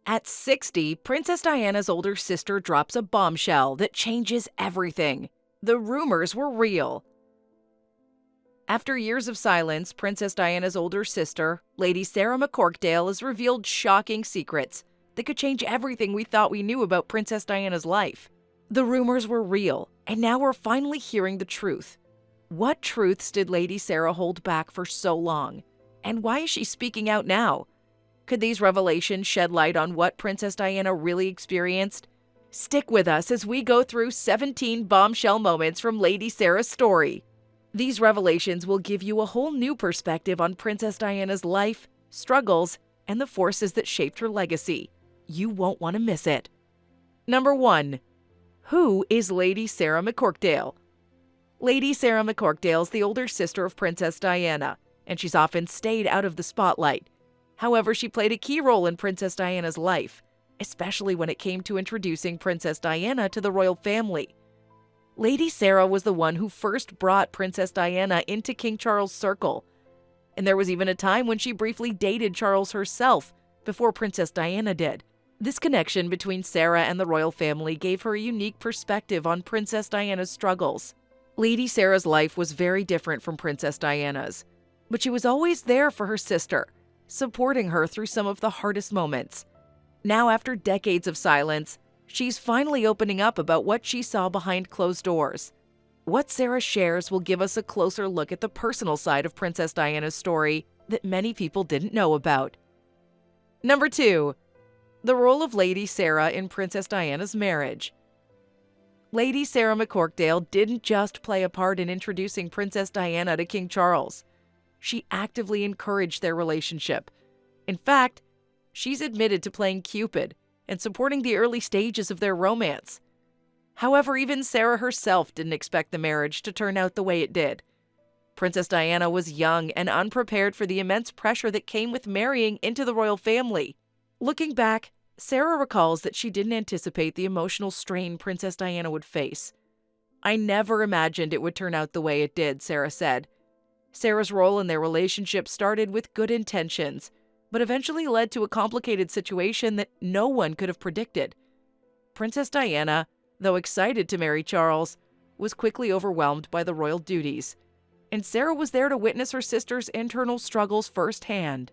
At 60, Princess Diana's older sister drops a bombshell that changes everything. The rumors were real. After years of silence, Princess Diana's older sister, Lady Sarah McCorquodale, has revealed shocking secrets that could change everything we thought we knew about Princess Diana's life. The rumors were real, and now we're finally hearing the truth. What truths did Lady Sarah hold back for so long? And why is she speaking out now? Could these revelations shed light on what Princess Diana really experienced? Stick with us as we go through 17 bombshell moments from Lady Sarah's story. These revelations will give you a whole new perspective on Princess Diana's life, struggles, and the forces that shaped her legacy. You won't want to miss it. Number 1. Who is Lady Sarah McCorquodale? Lady Sarah McCorquodale is the older sister of Princess Diana, and she's often stayed out of the spotlight. However, she played a key role in Princess Diana's life, especially when it came to introducing Princess Diana to the royal family. Lady Sarah was the one who first brought Princess Diana into King Charles' circle, and there was even a time when she briefly dated Charles herself before Princess Diana did. This connection between Sarah and the royal family gave her a unique perspective on Princess Diana's struggles. Lady Sarah's life was very different from Princess Diana's, but she was always there for her sister, supporting her through some of the hardest moments. Now, after decades of silence, she's finally opening up about what she saw behind closed doors. What Sarah shares will give us a closer look at the personal side of Princess Diana's story that many people didn't know about. Number 2. The role of Lady Sarah in Princess Diana's marriage. Lady Sarah McCorquodale didn't just play a part in introducing Princess Diana to King Charles. She actively encouraged their relationship. In fact, she's admitted to playing Cupid and supporting the early stages of their romance. However, even Sarah herself didn't expect the marriage to turn out the way it did. Princess Diana was young and unprepared for the immense pressure that came with marrying into the royal family. Looking back, Sarah recalls that she didn't anticipate the emotional strain Princess Diana would face. "I never imagined it would turn out the way it did," Sarah said. Sarah's role in their relationship started with good intentions, but eventually led to a complicated situation that no one could have predicted. Princess Diana, though excited to marry Charles, was quickly overwhelmed by the royal duties, and Sarah was there to witness her sister's internal struggles firsthand.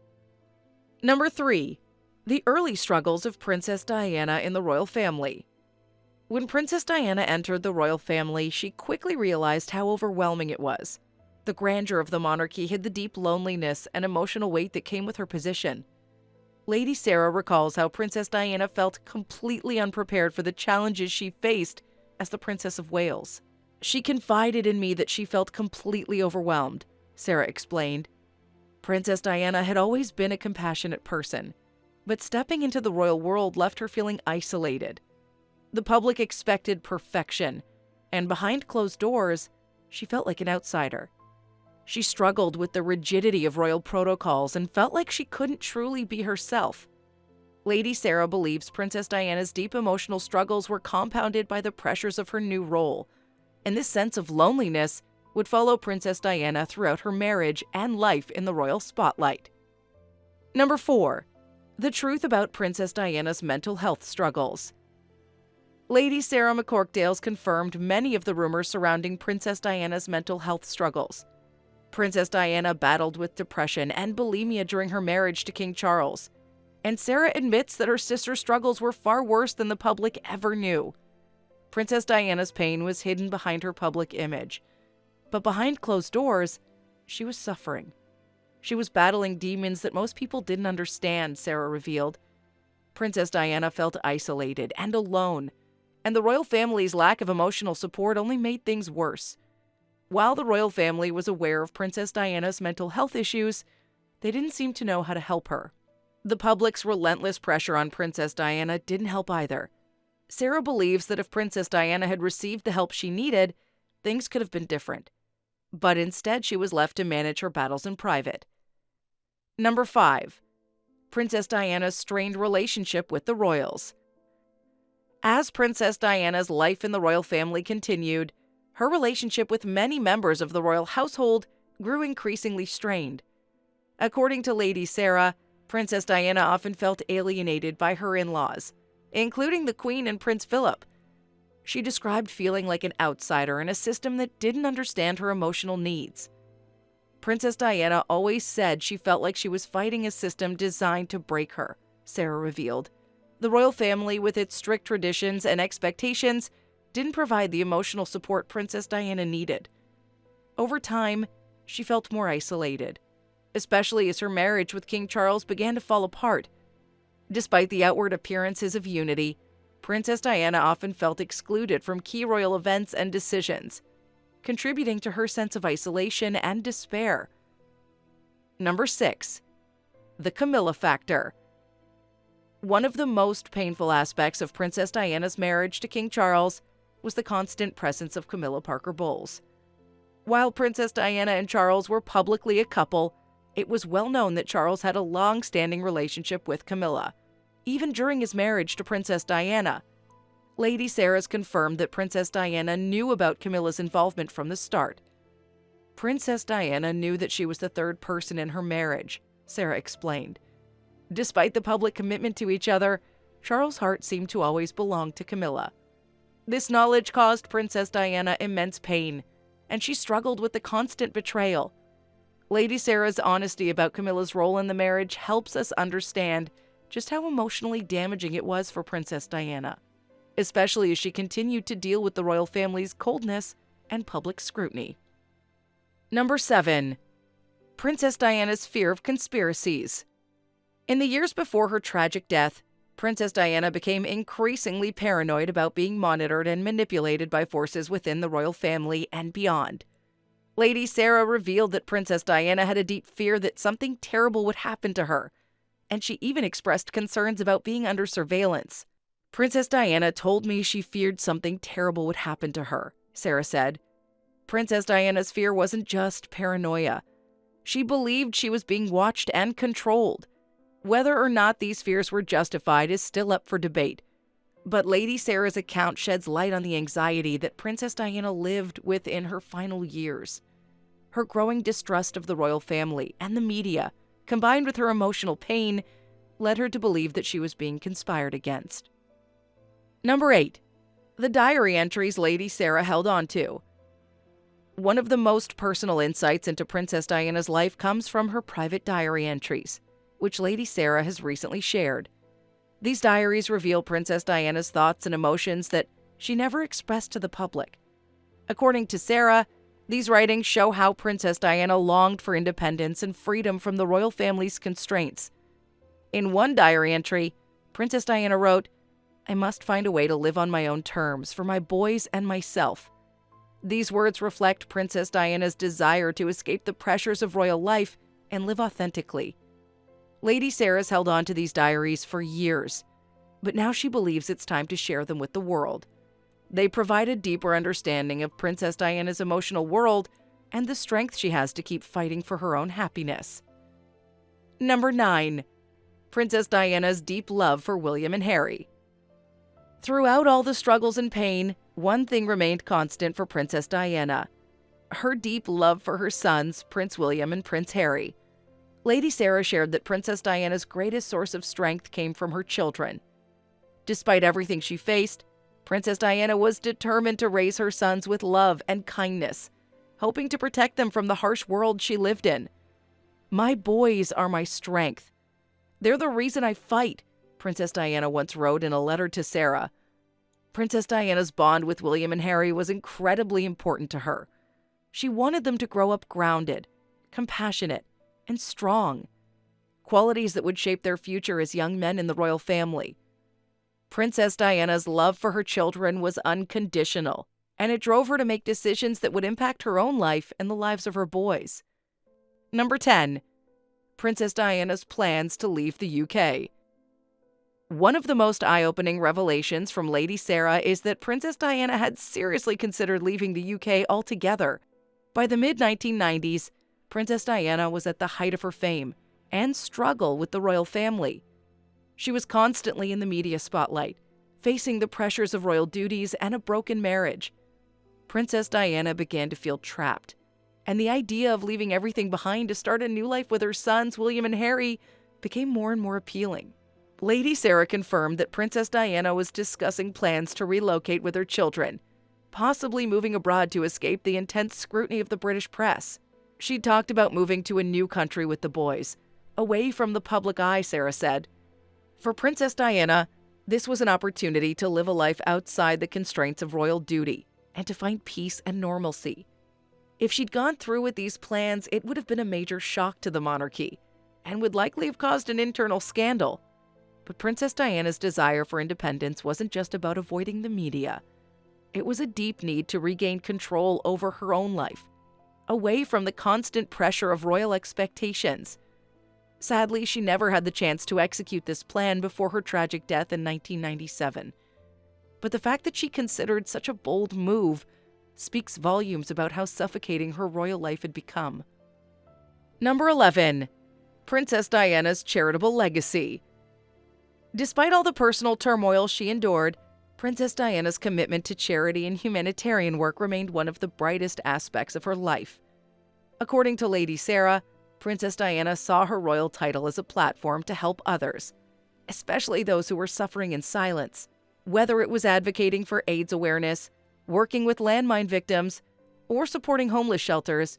Number 3. The early struggles of Princess Diana in the royal family. When Princess Diana entered the royal family, she quickly realized how overwhelming it was. The grandeur of the monarchy hid the deep loneliness and emotional weight that came with her position. Lady Sarah recalls how Princess Diana felt completely unprepared for the challenges she faced as the Princess of Wales. "She confided in me that she felt completely overwhelmed," Sarah explained. Princess Diana had always been a compassionate person, but stepping into the royal world left her feeling isolated. The public expected perfection, and behind closed doors, she felt like an outsider. She struggled with the rigidity of royal protocols and felt like she couldn't truly be herself. Lady Sarah believes Princess Diana's deep emotional struggles were compounded by the pressures of her new role, and this sense of loneliness would follow Princess Diana throughout her marriage and life in the royal spotlight. Number 4. The truth about Princess Diana's mental health struggles. Lady Sarah McCorquodale confirmed many of the rumors surrounding Princess Diana's mental health struggles. Princess Diana battled with depression and bulimia during her marriage to King Charles, and Sarah admits that her sister's struggles were far worse than the public ever knew. Princess Diana's pain was hidden behind her public image, but behind closed doors, she was suffering. She was battling demons that most people didn't understand, Sarah revealed. Princess Diana felt isolated and alone, and the royal family's lack of emotional support only made things worse. While the royal family was aware of Princess Diana's mental health issues, they didn't seem to know how to help her. The public's relentless pressure on Princess Diana didn't help either. Sarah believes that if Princess Diana had received the help she needed, things could have been different. But instead, she was left to manage her battles in private. Number 5. Princess Diana's strained relationship with the royals. As Princess Diana's life in the royal family continued, her relationship with many members of the royal household grew increasingly strained. According to Lady Sarah, Princess Diana often felt alienated by her in-laws, including the Queen and Prince Philip. She described feeling like an outsider in a system that didn't understand her emotional needs. Princess Diana always said she felt like she was fighting a system designed to break her, Sarah revealed. The royal family, with its strict traditions and expectations, didn't provide the emotional support Princess Diana needed. Over time, she felt more isolated, especially as her marriage with King Charles began to fall apart. Despite the outward appearances of unity, Princess Diana often felt excluded from key royal events and decisions, contributing to her sense of isolation and despair. Number 6. The Camilla Factor. One of the most painful aspects of Princess Diana's marriage to King Charles was the constant presence of Camilla Parker Bowles. While Princess Diana and Charles were publicly a couple, it was well known that Charles had a long-standing relationship with Camilla, even during his marriage to Princess Diana. Lady Sarah's confirmed that Princess Diana knew about Camilla's involvement from the start. Princess Diana knew that she was the third person in her marriage, Sarah explained. Despite the public commitment to each other, Charles' heart seemed to always belong to Camilla. This knowledge caused Princess Diana immense pain, and she struggled with the constant betrayal. Lady Sarah's honesty about Camilla's role in the marriage helps us understand just how emotionally damaging it was for Princess Diana, especially as she continued to deal with the royal family's coldness and public scrutiny. Number 7. Princess Diana's fear of conspiracies. In the years before her tragic death, Princess Diana became increasingly paranoid about being monitored and manipulated by forces within the royal family and beyond. Lady Sarah revealed that Princess Diana had a deep fear that something terrible would happen to her, and she even expressed concerns about being under surveillance. Princess Diana told me she feared something terrible would happen to her, Sarah said. Princess Diana's fear wasn't just paranoia. She believed she was being watched and controlled. Whether or not these fears were justified is still up for debate, but Lady Sarah's account sheds light on the anxiety that Princess Diana lived with in her final years. Her growing distrust of the royal family and the media, combined with her emotional pain, led her to believe that she was being conspired against. Number 8. The diary entries Lady Sarah held on to. One of the most personal insights into Princess Diana's life comes from her private diary entries, which Lady Sarah has recently shared. These diaries reveal Princess Diana's thoughts and emotions that she never expressed to the public. According to Sarah, these writings show how Princess Diana longed for independence and freedom from the royal family's constraints. In one diary entry, Princess Diana wrote, "I must find a way to live on my own terms for my boys and myself." These words reflect Princess Diana's desire to escape the pressures of royal life and live authentically. Lady Sarah's held on to these diaries for years, but now she believes it's time to share them with the world. They provide a deeper understanding of Princess Diana's emotional world and the strength she has to keep fighting for her own happiness. Number 9. Princess Diana's deep love for William and Harry. Throughout all the struggles and pain, one thing remained constant for Princess Diana: her deep love for her sons, Prince William and Prince Harry. Lady Sarah shared that Princess Diana's greatest source of strength came from her children. Despite everything she faced, Princess Diana was determined to raise her sons with love and kindness, hoping to protect them from the harsh world she lived in. "My boys are my strength. They're the reason I fight," Princess Diana once wrote in a letter to Sarah. Princess Diana's bond with William and Harry was incredibly important to her. She wanted them to grow up grounded, compassionate, and strong, qualities that would shape their future as young men in the royal family. Princess Diana's love for her children was unconditional, and it drove her to make decisions that would impact her own life and the lives of her boys. Number 10. Princess Diana's plans to leave the UK. One of the most eye-opening revelations from Lady Sarah is that Princess Diana had seriously considered leaving the UK altogether. By the mid-1990s, Princess Diana was at the height of her fame and struggle with the royal family. She was constantly in the media spotlight, facing the pressures of royal duties and a broken marriage. Princess Diana began to feel trapped, and the idea of leaving everything behind to start a new life with her sons, William and Harry, became more and more appealing. Lady Sarah confirmed that Princess Diana was discussing plans to relocate with her children, possibly moving abroad to escape the intense scrutiny of the British press. She talked about moving to a new country with the boys, away from the public eye, Sarah said. For Princess Diana, this was an opportunity to live a life outside the constraints of royal duty and to find peace and normalcy. If she'd gone through with these plans, it would have been a major shock to the monarchy and would likely have caused an internal scandal. But Princess Diana's desire for independence wasn't just about avoiding the media. It was a deep need to regain control over her own life, away from the constant pressure of royal expectations. Sadly, she never had the chance to execute this plan before her tragic death in 1997. But the fact that she considered such a bold move speaks volumes about how suffocating her royal life had become. Number 11. Princess Diana's charitable legacy. Despite all the personal turmoil she endured, Princess Diana's commitment to charity and humanitarian work remained one of the brightest aspects of her life. According to Lady Sarah, Princess Diana saw her royal title as a platform to help others, especially those who were suffering in silence. Whether it was advocating for AIDS awareness, working with landmine victims, or supporting homeless shelters,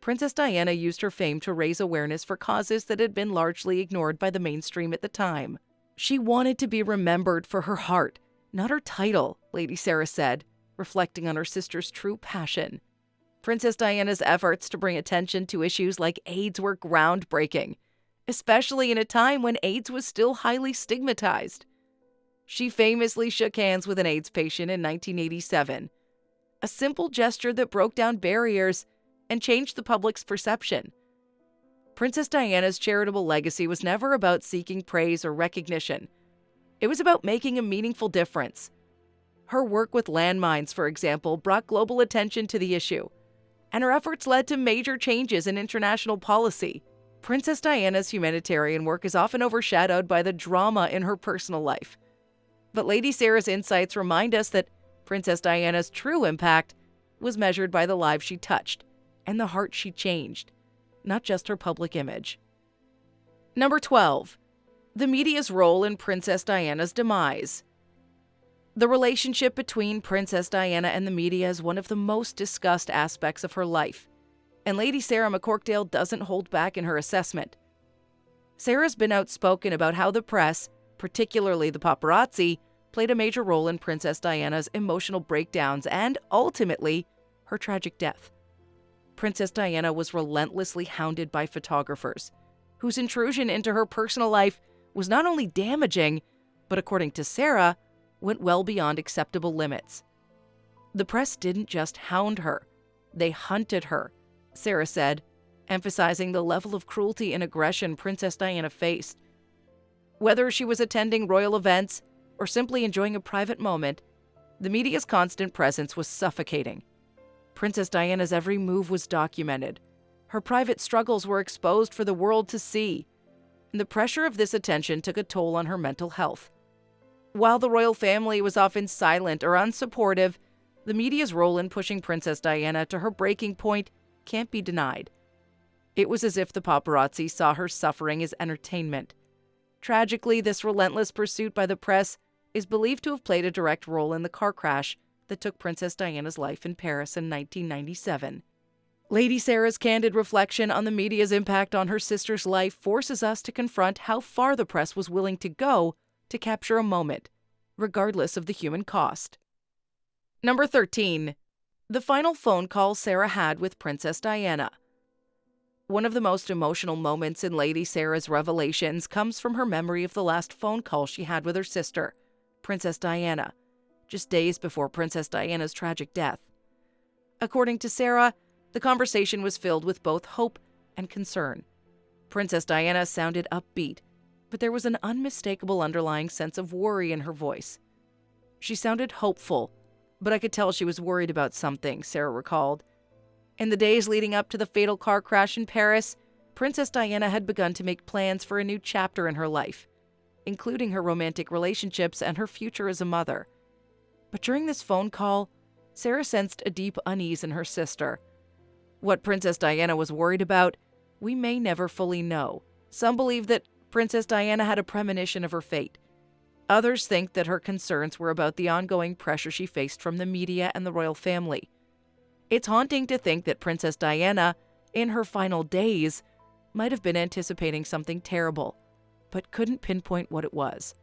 Princess Diana used her fame to raise awareness for causes that had been largely ignored by the mainstream at the time. She wanted to be remembered for her heart, not her title, Lady Sarah said, reflecting on her sister's true passion. Princess Diana's efforts to bring attention to issues like AIDS were groundbreaking, especially in a time when AIDS was still highly stigmatized. She famously shook hands with an AIDS patient in 1987, a simple gesture that broke down barriers and changed the public's perception. Princess Diana's charitable legacy was never about seeking praise or recognition. It was about making a meaningful difference. Her work with landmines, for example, brought global attention to the issue, and her efforts led to major changes in international policy. Princess Diana's humanitarian work is often overshadowed by the drama in her personal life. But Lady Sarah's insights remind us that Princess Diana's true impact was measured by the lives she touched and the heart she changed, not just her public image. Number 12. The media's role in Princess Diana's demise. The relationship between Princess Diana and the media is one of the most discussed aspects of her life, and Lady Sarah McCorquodale doesn't hold back in her assessment. Sarah's been outspoken about how the press, particularly the paparazzi, played a major role in Princess Diana's emotional breakdowns and, ultimately, her tragic death. Princess Diana was relentlessly hounded by photographers, whose intrusion into her personal life was not only damaging, but according to Sarah, went well beyond acceptable limits. The press didn't just hound her, they hunted her, Sarah said, emphasizing the level of cruelty and aggression Princess Diana faced. Whether she was attending royal events or simply enjoying a private moment, the media's constant presence was suffocating. Princess Diana's every move was documented. Her private struggles were exposed for the world to see, and the pressure of this attention took a toll on her mental health. While the royal family was often silent or unsupportive, the media's role in pushing Princess Diana to her breaking point can't be denied. It was as if the paparazzi saw her suffering as entertainment. Tragically, this relentless pursuit by the press is believed to have played a direct role in the car crash that took Princess Diana's life in Paris in 1997. Lady Sarah's candid reflection on the media's impact on her sister's life forces us to confront how far the press was willing to go to capture a moment, regardless of the human cost. Number 13. The final phone call Sarah had with Princess Diana. One of the most emotional moments in Lady Sarah's revelations comes from her memory of the last phone call she had with her sister, Princess Diana, just days before Princess Diana's tragic death. According to Sarah, the conversation was filled with both hope and concern. Princess Diana sounded upbeat, but there was an unmistakable underlying sense of worry in her voice. She sounded hopeful, but I could tell she was worried about something, Sarah recalled. In the days leading up to the fatal car crash in Paris, Princess Diana had begun to make plans for a new chapter in her life, including her romantic relationships and her future as a mother. But during this phone call, Sarah sensed a deep unease in her sister. What Princess Diana was worried about, we may never fully know. Some believe that Princess Diana had a premonition of her fate. Others think that her concerns were about the ongoing pressure she faced from the media and the royal family. It's haunting to think that Princess Diana, in her final days, might have been anticipating something terrible, but couldn't pinpoint what it was.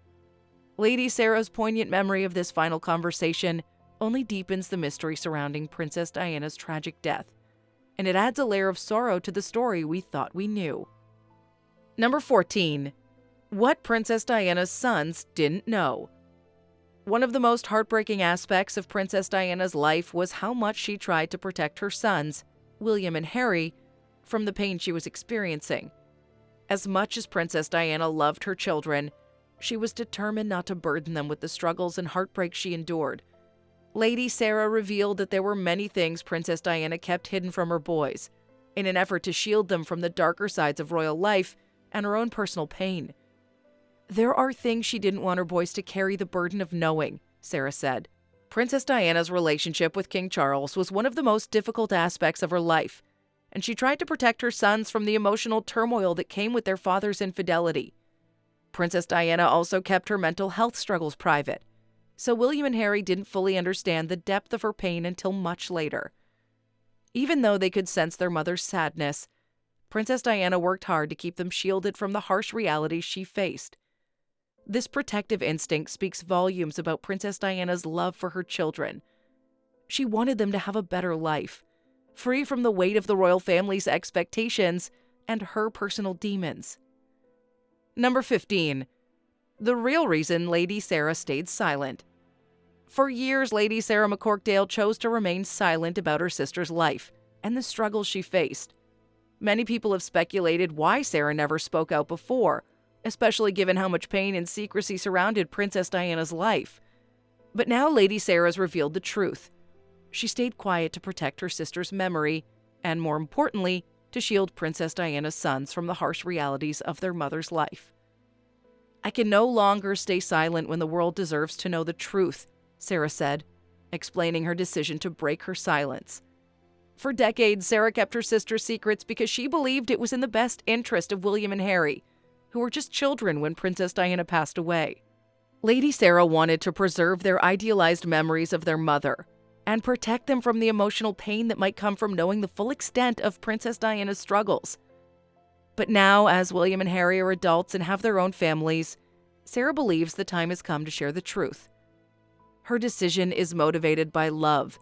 Lady Sarah's poignant memory of this final conversation only deepens the mystery surrounding Princess Diana's tragic death, and it adds a layer of sorrow to the story we thought we knew. Number 14. What Princess Diana's sons didn't know. One of the most heartbreaking aspects of Princess Diana's life was how much she tried to protect her sons, William and Harry, from the pain she was experiencing. As much as Princess Diana loved her children, she was determined not to burden them with the struggles and heartbreak she endured. Lady Sarah revealed that there were many things Princess Diana kept hidden from her boys, in an effort to shield them from the darker sides of royal life and her own personal pain. There are things she didn't want her boys to carry the burden of knowing, Sarah said. Princess Diana's relationship with King Charles was one of the most difficult aspects of her life, and she tried to protect her sons from the emotional turmoil that came with their father's infidelity. Princess Diana also kept her mental health struggles private, so William and Harry didn't fully understand the depth of her pain until much later. Even though they could sense their mother's sadness, Princess Diana worked hard to keep them shielded from the harsh realities she faced. This protective instinct speaks volumes about Princess Diana's love for her children. She wanted them to have a better life, free from the weight of the royal family's expectations and her personal demons. Number 15. The real reason Lady Sarah stayed silent. For years, Lady Sarah McCorquodale chose to remain silent about her sister's life and the struggles she faced. Many people have speculated why Sarah never spoke out before, especially given how much pain and secrecy surrounded Princess Diana's life. But now Lady Sarah's revealed the truth. She stayed quiet to protect her sister's memory, and more importantly, to shield Princess Diana's sons from the harsh realities of their mother's life. I can no longer stay silent when the world deserves to know the truth, Sarah said, explaining her decision to break her silence. For decades, Sarah kept her sister's secrets because she believed it was in the best interest of William and Harry, who were just children when Princess Diana passed away. Lady Sarah wanted to preserve their idealized memories of their mother and protect them from the emotional pain that might come from knowing the full extent of Princess Diana's struggles. But now, as William and Harry are adults and have their own families, Sarah believes the time has come to share the truth. Her decision is motivated by love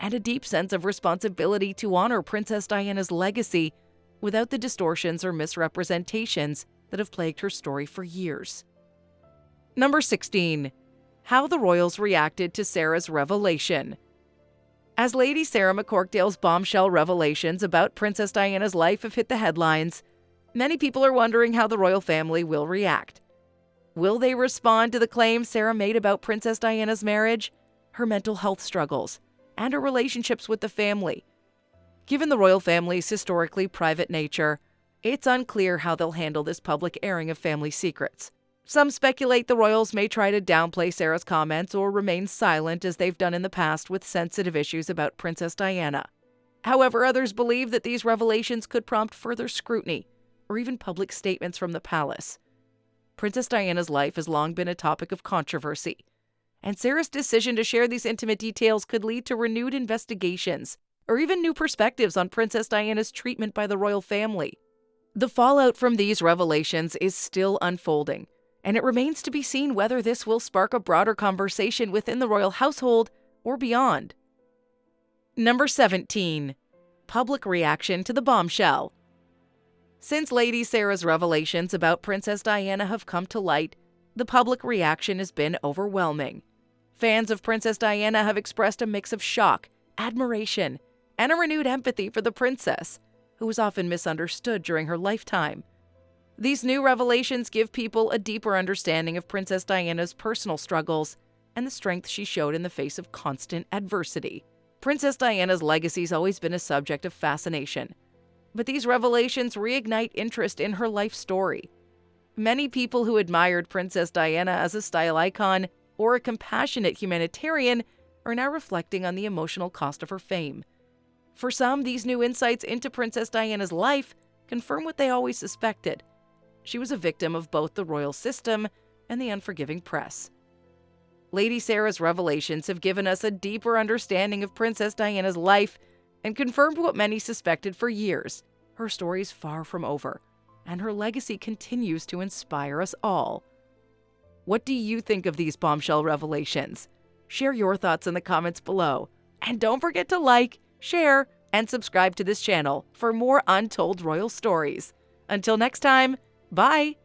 and a deep sense of responsibility to honor Princess Diana's legacy without the distortions or misrepresentations that have plagued her story for years. Number 16. How the royals reacted to Sarah's revelation. As Lady Sarah McCorquodale's bombshell revelations about Princess Diana's life have hit the headlines, many people are wondering how the royal family will react. Will they respond to the claims Sarah made about Princess Diana's marriage, her mental health struggles, and her relationships with the family? Given the royal family's historically private nature, it's unclear how they'll handle this public airing of family secrets. Some speculate the royals may try to downplay Sarah's comments or remain silent as they've done in the past with sensitive issues about Princess Diana. However, others believe that these revelations could prompt further scrutiny or even public statements from the palace. Princess Diana's life has long been a topic of controversy, and Sarah's decision to share these intimate details could lead to renewed investigations or even new perspectives on Princess Diana's treatment by the royal family. The fallout from these revelations is still unfolding, and it remains to be seen whether this will spark a broader conversation within the royal household or beyond. Number 17. Public reaction to the bombshell. Since Lady Sarah's revelations about Princess Diana have come to light, the public reaction has been overwhelming. Fans of Princess Diana have expressed a mix of shock, admiration, and a renewed empathy for the princess, who was often misunderstood during her lifetime. These new revelations give people a deeper understanding of Princess Diana's personal struggles and the strength she showed in the face of constant adversity. Princess Diana's legacy has always been a subject of fascination, but these revelations reignite interest in her life story. Many people who admired Princess Diana as a style icon or a compassionate humanitarian are now reflecting on the emotional cost of her fame. For some, these new insights into Princess Diana's life confirm what they always suspected. She was a victim of both the royal system and the unforgiving press. Lady Sarah's revelations have given us a deeper understanding of Princess Diana's life and confirmed what many suspected for years. Her story's far from over, and her legacy continues to inspire us all. What do you think of these bombshell revelations? Share your thoughts in the comments below. And don't forget to like, share, and subscribe to this channel for more untold royal stories. Until next time, bye!